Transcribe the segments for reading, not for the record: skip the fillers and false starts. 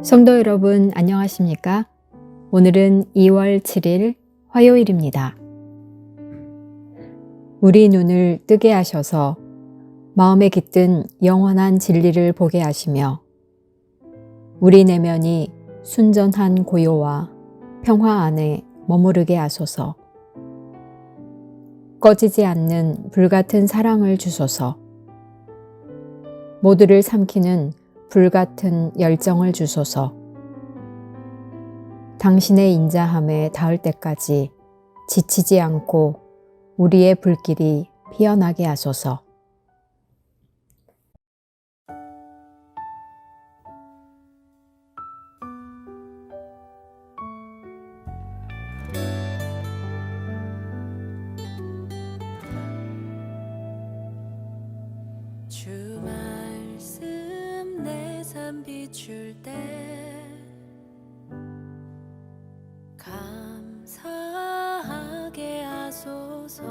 성도 여러분, 안녕하십니까? 오늘은 2월 7일 화요일입니다. 우리 눈을 뜨게 하셔서 마음에 깃든 영원한 진리를 보게 하시며 우리 내면이 순전한 고요와 평화 안에 머무르게 하소서. 꺼지지 않는 불같은 사랑을 주소서. 모두를 삼키는 불같은 열정을 주소서. 당신의 인자함에 닿을 때까지 지치지 않고 우리의 불길이 피어나게 하소서. 주 말씀 내 삶 비출 때 감사하게 하소서.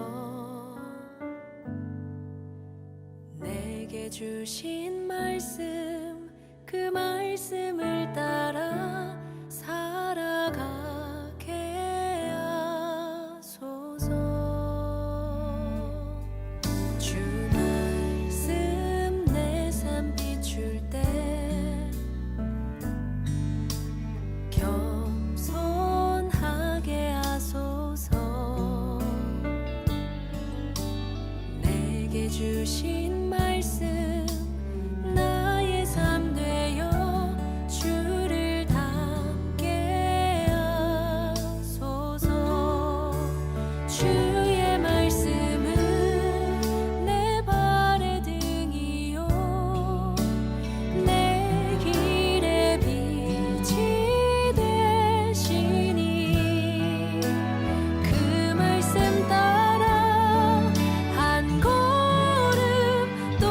내게 주신 말씀 그 말씀을 따라 살아가게 하소서. 주 말씀 내 삶 비출 때 겸손하게 하소서. 내게 주신 말씀 나의 삶 되어 주를 닮게 하소서. 주의 말씀은 내 발의 등이요 내 길의 빛이 되시니 그 말씀 따라 한 걸음 또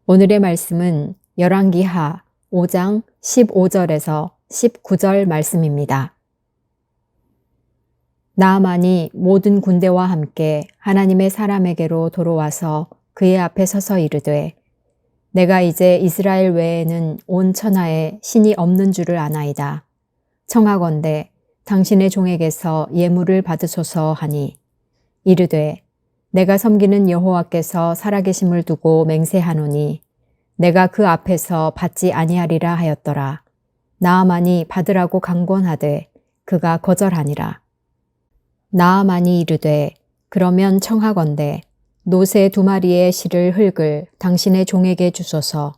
오늘의 말씀은 열왕기하 5장 15절에서 19절 말씀입니다. 나아만이 모든 군대와 함께 하나님의 사람에게로 돌아와서 그의 앞에 서서 이르되 내가 이제 이스라엘 외에는 온 천하에 신이 없는 줄을 아나이다. 청하건대 당신의 종에게서 예물을 받으소서 하니 이르되 내가 섬기는 여호와께서 살아계심을 두고 맹세하노니 내가 그 앞에서 받지 아니하리라 하였더라. 나아만이 받으라고 강권하되 그가 거절하니라. 나아만이 이르되 그러면 청하건대 노새 2마리의 실을 흙을 당신의 종에게 주소서.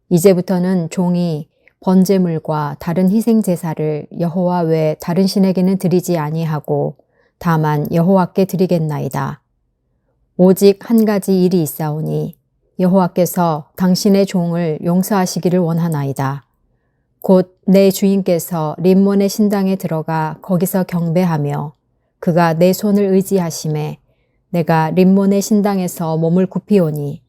이제부터는 종이 번제물과 다른 희생 제사를 여호와 외 다른 신에게는 드리지 아니하고 다만 여호와께 드리겠나이다. 오직 한 가지 일이 있사오니 여호와께서 당신의 종을 용서하시기를 원하나이다. 곧 내 주인께서 림몬의 신당에 들어가 거기서 경배하며 그가 내 손을 의지하심에 내가 림몬의 신당에서 몸을 굽히오니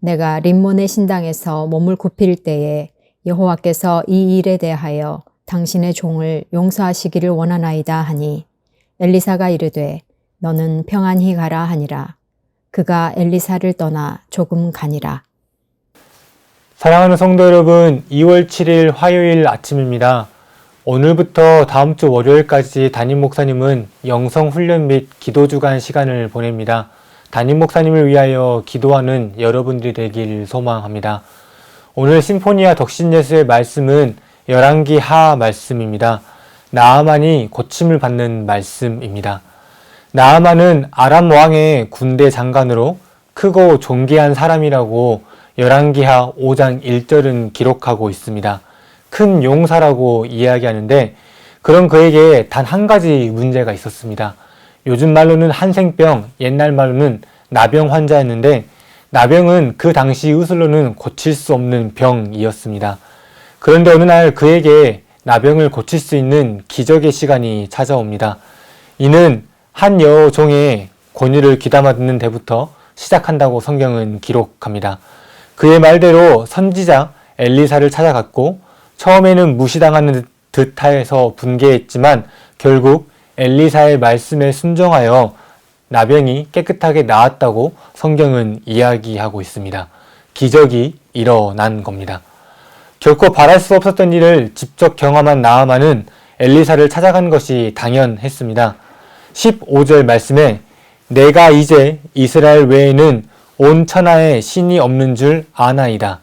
내가 림몬의 신당에서 몸을 굽힐 때에 여호와께서 이 일에 대하여 당신의 종을 용서하시기를 원하나이다 하니 엘리사가 이르되 너는 평안히 가라 하니라. 그가 엘리사를 떠나 조금 가니라. 사랑하는 성도 여러분, 2월 7일 화요일 아침입니다. 오늘부터 다음 주 월요일까지 담임 목사님은 영성훈련 및 기도주간 시간을 보냅니다. 담임 목사님을 위하여 기도하는 여러분들이 되길 소망합니다. 오늘 심포니아 덕신예수의 말씀은 열왕기하 말씀입니다. 나아만이 고침을 받는 말씀입니다. 나아만은 아람 왕의 군대 장관으로 크고 존귀한 사람이라고 열왕기하 5장 1절은 기록하고 있습니다. 큰 용사라고 이야기하는데 그런 그에게 단 한 가지 문제가 있었습니다. 요즘 말로는 한생병, 옛날 말로는 나병 환자였는데 나병은 그 당시 의술로는 고칠 수 없는 병이었습니다. 그런데 어느 날 그에게 나병을 고칠 수 있는 기적의 시간이 찾아옵니다. 이는 한 여종의 권유를 귀담아 듣는 데부터 시작한다고 성경은 기록합니다. 그의 말대로 선지자 엘리사를 찾아갔고 처음에는 무시당하는 듯하여서 분개했지만 결국 엘리사의 말씀에 순종하여 나병이 깨끗하게 나았다고 성경은 이야기하고 있습니다. 기적이 일어난 겁니다. 결코 바랄 수 없었던 일을 직접 경험한 나아만은 엘리사를 찾아간 것이 당연했습니다. 15절 말씀에 내가 이제 이스라엘 외에는 온 천하에 신이 없는 줄 아나이다.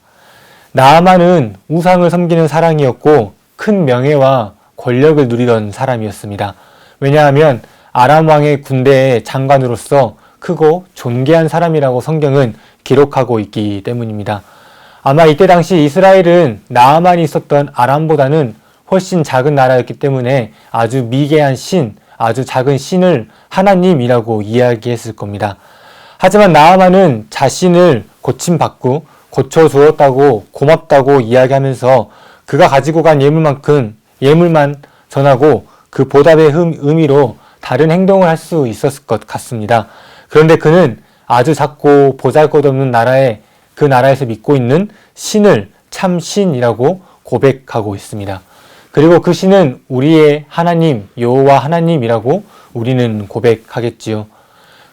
나아만은 우상을 섬기는 사람이었고 큰 명예와 권력을 누리던 사람이었습니다. 왜냐하면 아람 왕의 군대의 장관으로서 크고 존귀한 사람이라고 성경은 기록하고 있기 때문입니다. 아마 이때 당시 이스라엘은 나아만이 있었던 아람보다는 훨씬 작은 나라였기 때문에 아주 미개한 신, 아주 작은 신을 하나님이라고 이야기했을 겁니다. 하지만 나아만은 자신을 고침받고 고쳐주었다고 고맙다고 이야기하면서 그가 가지고 간 예물만 전하고 그 보답의 의미로 다른 행동을 할 수 있었을 것 같습니다. 그런데 그는 아주 작고 보잘것없는 그 나라에서 믿고 있는 신을 참 신이라고 고백하고 있습니다. 그리고 그 신은 우리의 하나님, 여호와 하나님이라고 우리는 고백하겠지요.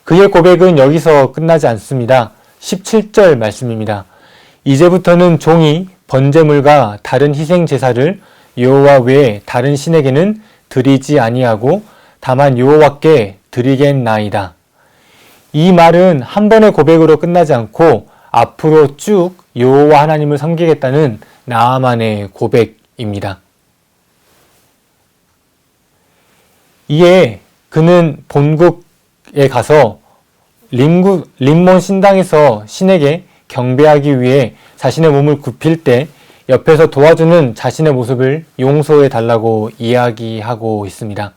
그의 고백은 여기서 끝나지 않습니다. 17절 말씀입니다. 이제부터는 종이 번제물과 다른 희생 제사를 여호와 외에 다른 신에게는 드리지 아니하고 다만 여호와께 드리겠나이다. 이 말은 한 번의 고백으로 끝나지 않고 앞으로 쭉 여호와 하나님을 섬기겠다는 나아만의 고백입니다. 이에 그는 본국에 가서 림몬 신당에서 신에게 경배하기 위해 자신의 몸을 굽힐 때 옆에서 도와주는 자신의 모습을 용서해 달라고 이야기하고 있습니다.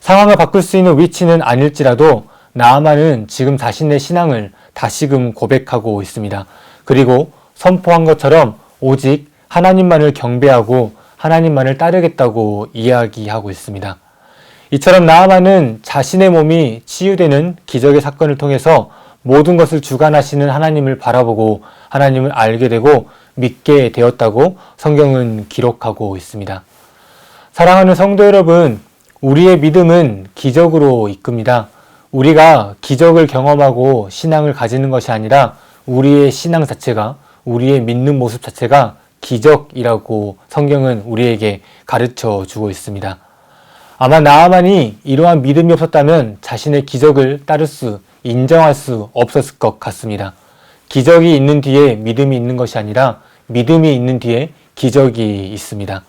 상황을 바꿀 수 있는 위치는 아닐지라도 나아만은 지금 자신의 신앙을 다시금 고백하고 있습니다. 그리고 선포한 것처럼 오직 하나님만을 경배하고 하나님만을 따르겠다고 이야기하고 있습니다. 이처럼 나아만은 자신의 몸이 치유되는 기적의 사건을 통해서 모든 것을 주관하시는 하나님을 바라보고 하나님을 알게 되고 믿게 되었다고 성경은 기록하고 있습니다. 사랑하는 성도 여러분, 우리의 믿음은 기적으로 이끕니다. 우리가 기적을 경험하고 신앙을 가지는 것이 아니라 우리의 신앙 자체가, 우리의 믿는 모습 자체가 기적이라고 성경은 우리에게 가르쳐 주고 있습니다. 아마 나아만이 이러한 믿음이 없었다면 자신의 기적을 인정할 수 없었을 것 같습니다. 기적이 있는 뒤에 믿음이 있는 것이 아니라 믿음이 있는 뒤에 기적이 있습니다.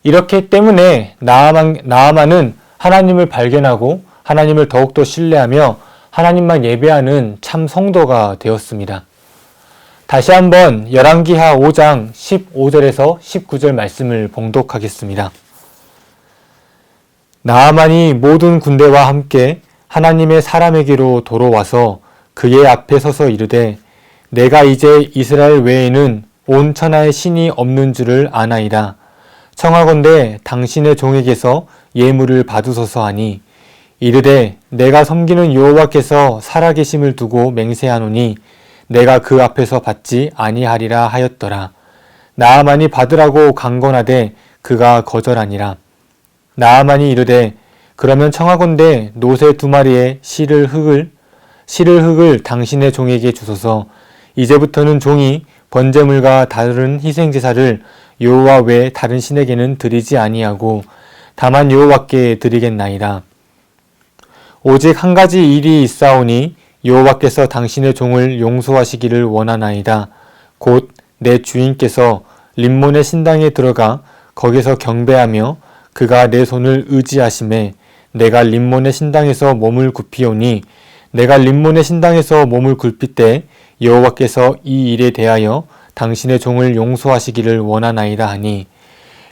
이렇기 때문에 나아만은 하나님을 발견하고 하나님을 더욱더 신뢰하며 하나님만 예배하는 참 성도가 되었습니다. 다시 한번 열왕기하 5장 15절에서 19절 말씀을 봉독하겠습니다. 나아만이 모든 군대와 함께 하나님의 사람에게로 돌아와서 그의 앞에 서서 이르되 내가 이제 이스라엘 외에는 온 천하에 신이 없는 줄을 아나이다. 청하건대 당신의 종에게서 예물을 받으소서 하니 이르되 내가 섬기는 여호와께서 살아계심을 두고 맹세하노니 내가 그 앞에서 받지 아니하리라 하였더라. 나아만이 받으라고 강건하되 그가 거절하니라. 나아만이 이르되 그러면 청하건대 노새 2마리의 실을 흙을 당신의 종에게 주소서. 이제부터는 종이 번제물과 다른 희생제사를 여호와 외 다른 신에게는 드리지 아니하고 다만 여호와께 드리겠나이다. 오직 한 가지 일이 있사오니 여호와께서 당신의 종을 용서하시기를 원하나이다. 곧 내 주인께서 림몬의 신당에 들어가 거기서 경배하며 그가 내 손을 의지하심에 내가 림몬의 신당에서 몸을 굽히오니 내가 림몬의 신당에서 몸을 굽힐 때 여호와께서 이 일에 대하여 당신의 종을 용서하시기를 원하나이다 하니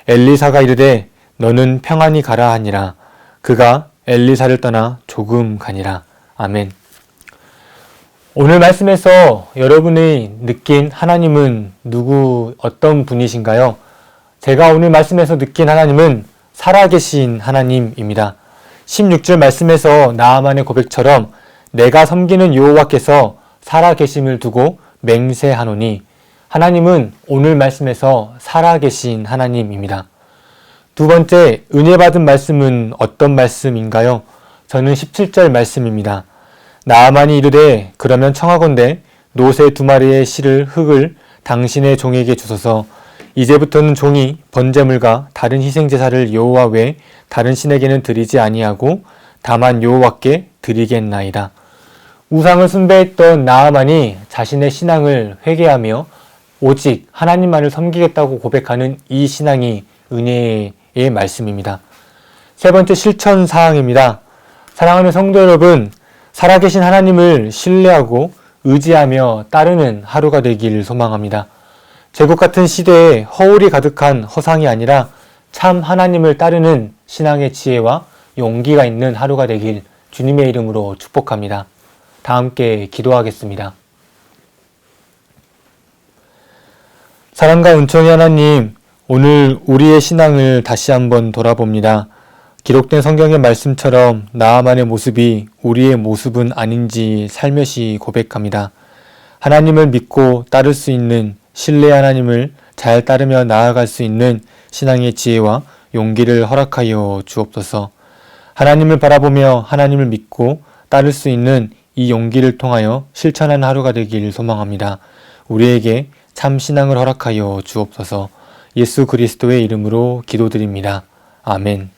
엘리사가 이르되 너는 평안히 가라 하니라. 그가 엘리사를 떠나 조금 가니라. 아멘. 오늘 말씀에서 여러분이 느낀 하나님은 어떤 분이신가요? 제가 오늘 말씀에서 느낀 하나님은 살아계신 하나님입니다. 16절 말씀에서 나아만의 고백처럼 내가 섬기는 여호와께서 살아계심을 두고 맹세하노니 하나님은 오늘 말씀에서 살아계신 하나님입니다. 두 번째, 은혜 받은 말씀은 어떤 말씀인가요? 저는 17절 말씀입니다. 나아만이 이르되 그러면 청하건대 노새 2마리의 흙을 당신의 종에게 주소서. 이제부터는 종이 번제물과 다른 희생제사를 여호와 외 다른 신에게는 드리지 아니하고 다만 여호와께 드리겠나이다. 우상을 숭배했던 나아만이 자신의 신앙을 회개하며 오직 하나님만을 섬기겠다고 고백하는 이 신앙이 은혜의 말씀입니다. 세 번째 실천 사항입니다. 사랑하는 성도 여러분, 살아계신 하나님을 신뢰하고 의지하며 따르는 하루가 되길 소망합니다. 제국 같은 시대에 허울이 가득한 허상이 아니라 참 하나님을 따르는 신앙의 지혜와 용기가 있는 하루가 되길 주님의 이름으로 축복합니다. 다 함께 기도하겠습니다. 사랑과 은총의 하나님, 오늘 우리의 신앙을 다시 한번 돌아봅니다. 기록된 성경의 말씀처럼 나아만의 모습이 우리의 모습은 아닌지 살며시 고백합니다. 하나님을 믿고 따를 수 있는 신뢰 하나님을 잘 따르며 나아갈 수 있는 신앙의 지혜와 용기를 허락하여 주옵소서. 하나님을 바라보며 하나님을 믿고 따를 수 있는 이 용기를 통하여 실천하는 하루가 되길 소망합니다. 우리에게 참 신앙을 허락하여 주옵소서. 예수 그리스도의 이름으로 기도드립니다. 아멘.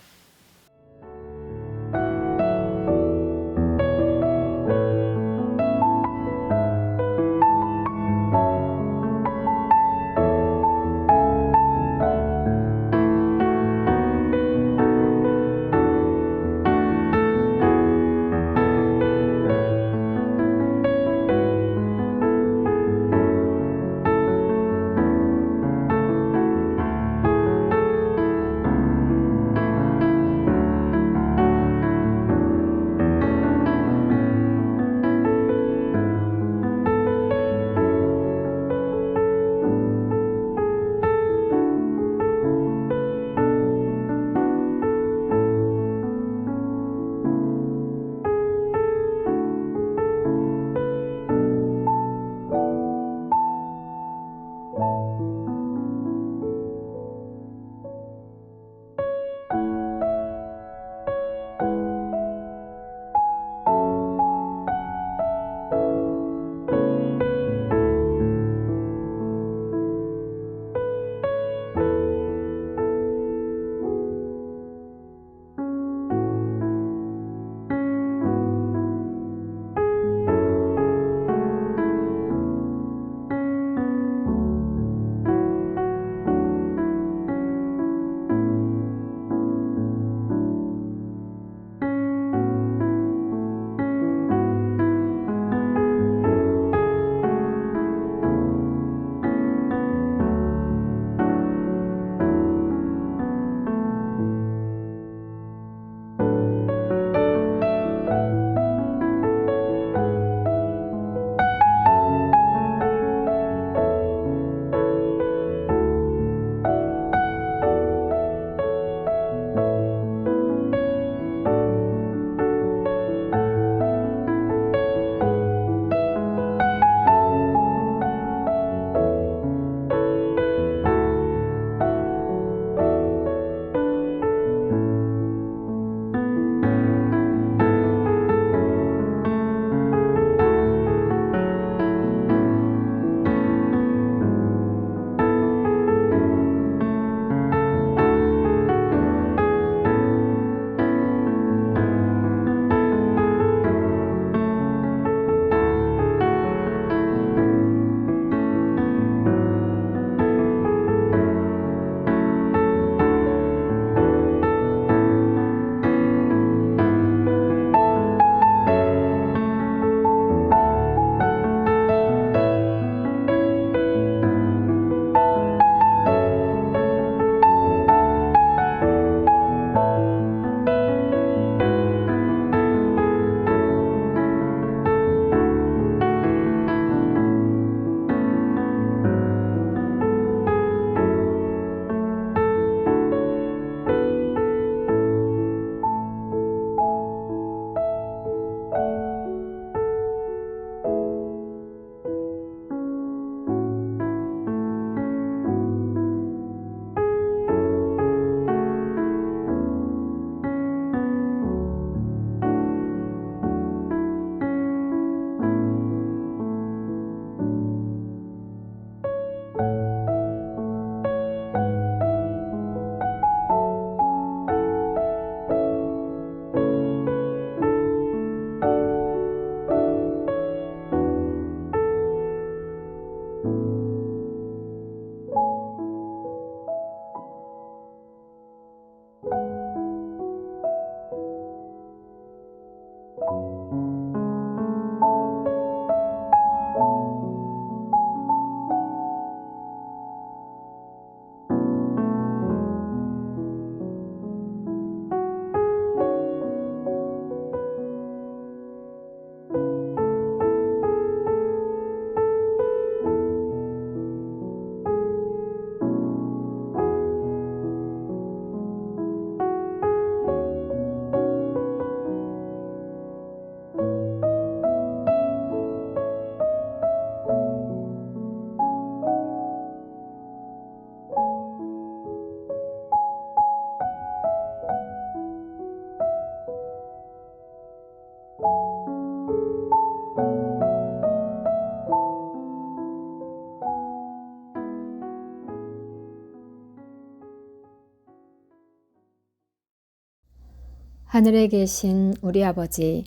하늘에 계신 우리 아버지,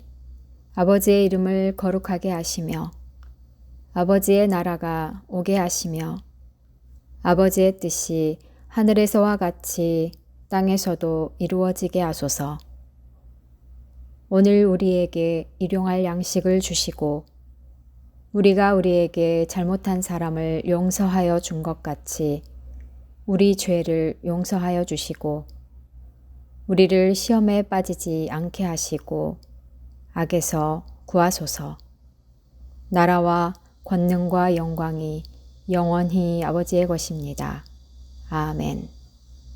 아버지의 이름을 거룩하게 하시며 아버지의 나라가 오게 하시며 아버지의 뜻이 하늘에서와 같이 땅에서도 이루어지게 하소서. 오늘 우리에게 일용할 양식을 주시고 우리가 우리에게 잘못한 사람을 용서하여 준 것 같이 우리 죄를 용서하여 주시고 우리를 시험에 빠지지 않게 하시고 악에서 구하소서. 나라와 권능과 영광이 영원히 아버지의 것입니다. 아멘.